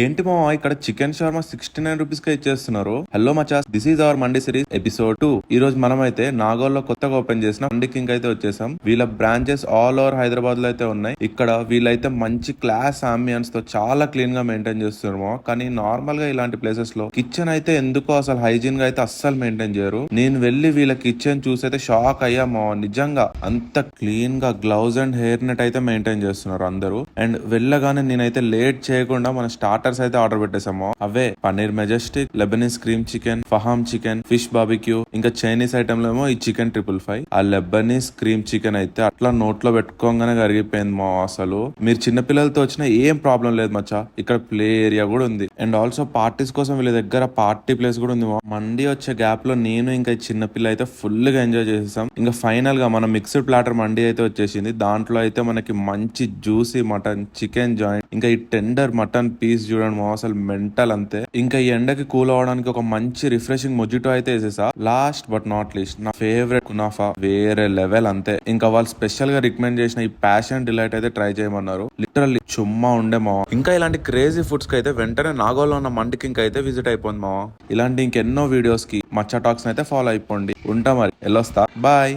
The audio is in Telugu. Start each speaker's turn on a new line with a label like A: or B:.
A: ఏంటి మావా ఇక్కడ చికెన్ షవర్మా 69 రూపీస్ కి ఇచ్చేస్తున్నారు. Hello machas, this is our mandi series episode 2. ఈ రోజు మనమైతే నాగోల్లో కొత్తగా ఓపెన్ చేసిన మండి కింగ్ అయితే వచ్చేసాం. వీళ్ళ బ్రాంచెస్ ఆల్ ఓవర్ హైదరాబాద్ లో అయితే ఉన్నాయి. ఇక్కడ వీళ్ళైతే మంచి క్లాస్ అంబియన్స్ తో చాలా క్లీన్ గా మెయింటైన్ చేస్తున్నారు మావా. కానీ నార్మల్ గా ఇలాంటి ప్లేసెస్ లో కిచెన్ అయితే ఎందుకో అసలు హైజీన్ గా అయితే అస్సలు మెయింటైన్ చేయరు. నేను వెళ్ళి వీళ్ళ కిచెన్ చూసి అయితే షాక్ అయ్యా మావా. నిజంగా అంత క్లీన్ గా గ్లౌజ్ అండ్ హెయిర్ నెట్ అయితే మెయింటైన్ చేస్తున్నారు అందరూ. అండ్ వెళ్ళగానే నేనైతే లేట్ చేయకుండా మన స్టార్టర్స్ అయితే ఆర్డర్ పెట్టేసాము. అవే paneer majestic, Lebanese cream chicken, ఫహామ్ చికెన్, ఫిష్ బార్బిక్యూ, ఇంకా చైనీస్ ఐటమ్ లో ఏమో ఈ చికెన్ 555. ఆ లెబనీస్ క్రీమ్ చికెన్ అయితే అట్లా నోట్లో పెట్టుకోగానే కరిగిపోయింది మా. అసలు మీరు చిన్నపిల్లలతో వచ్చినా ఏం ప్రాబ్లం లేదు మచ్చా. ఇక్కడ ప్లే ఏరియా కూడా ఉంది. అండ్ ఆల్సో పార్టీస్ కోసం వీళ్ళ దగ్గర పార్టీ ప్లేస్ కూడా ఉంది. మండి వచ్చే గ్యాప్ లో నేను ఇంకా చిన్నపిల్ల అయితే ఫుల్ గా ఎంజాయ్ చేసేసాం. ఇంకా ఫైనల్ గా మన మిక్స్డ్ ప్లాటర్ మండి అయితే వచ్చేసింది. దాంట్లో అయితే మనకి మంచి జ్యూసీ మటన్, చికెన్ జాయింట్, ఇంకా ఈ టెండర్ మటన్ పీస్ చూడండి మా, అసలు మెంటల్ అంతే. ఇంకా ఈ ఎండకి కూల్ అవడానికి ఒక మంచి రిఫ్రెషింగ్ మొజిటో అయితే వేసేసా. లాస్ట్ బట్ నాట్ లీస్ట్ నా ఫేవరెట్ కునాఫా, వేరే లెవెల్ అంతే. ఇంకా వాళ్ళు స్పెషల్ గా రికమెండ్ చేసిన ఈ ప్యాషన్ డిలైట్ అయితే ట్రై చేయమన్నారు. లిటరల్లీ చుమ్మా ఉండే మా. ఇంకా ఇలాంటి క్రేజీ ఫుడ్స్ కి అయితే వెంటనే నాగోల్లో ఉన్న మండికి ఇంకా అయితే విజిట్ అయిపోయింది మా. ఇలాంటి ఇంకెన్నో వీడియోస్ కి మచ్చా టాక్స్ అయితే ఫాలో అయిపోండి. ఉంటా మరి, వెళ్ళొస్తా, బాయ్.